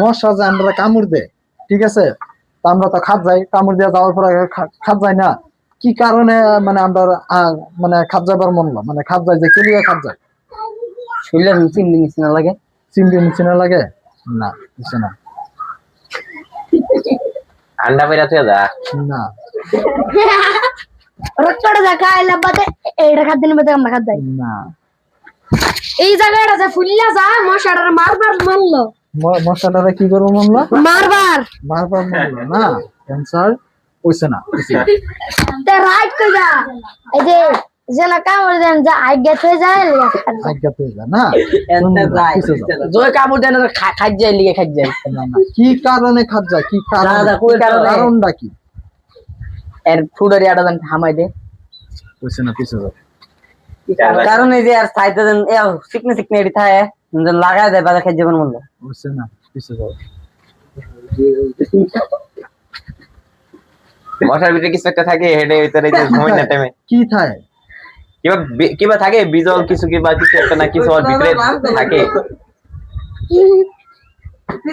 মশা যে আমরা কামড় দেয়, ঠিক আছে, তা আমরা তো খাত যাই, কামড় দিয়ে যাওয়ার পরে খাত যাই না, কি কারণে মানে আমরা মানে খাত যাবার মন না, মানে খাত যায় যে কেলিয়া খাত যায় শরীরে চিমড়ি নিচে না লাগে, চিমড়ি নিচে না লাগে, না নিচে না, আন্ডা বেরা তুই যা না রক্তটা দেখা আইলা বাদে এইটা খাদ্য নিবে আমরা খাদ্য দেই না। এই জায়গাটা যে ফুললা যা মশাটার মারবার মারলো, মশাটারে কি করবো মারলো, মারবার মারবার মারলো না, ক্যান্সার হইছে না, তে রাইট কইরা এই যে যেনা কামড় দেন যা আজ্ঞাত হয়ে যায় আজ্ঞাত হয়ে যায় না, এন্ড রাইট জয় কামড় দেন খাই যায় লিগে খাই যায় না, না, কি কারণে খাত যায়, কি কারণটা কি, এর ফুডের ইয়াটা দেন হামাই দে হইছে না, পিছে যাও, কারণ এই যে আর সাইতে দেন এ সিকনে সিকনে এডি থাকে লাগায় দেয় বাজা খাই জীবন মূল্য হইছে না, পিছে যাও, মশার ভিতরে কিছু একটা থাকে হেডে ভিতরে যে ঘুমাই না টাইমে কি থাকে, কিবা থাকে বিজল কিছু কিবা কিছু একটা না কিছু ওর ভিতরে থাকে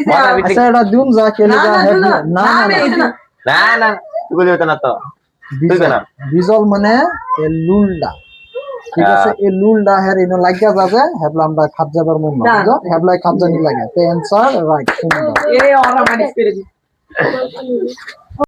মশার ভিতরে আচ্ছা এটা দিন যা কেলে যা না না না না তুই বলতে না তো তুই না বিজল মানে এ লুলডা, ঠিক আছে, এই লুলডা হের ইনো লাগিয়া যাবে, হেবলা আমরা খাত যাবার মন না, হেবলাই খাত জানি লাগে, তো অ্যানসার রাইট, সুন্দর। এ ওরা মানিস করে দি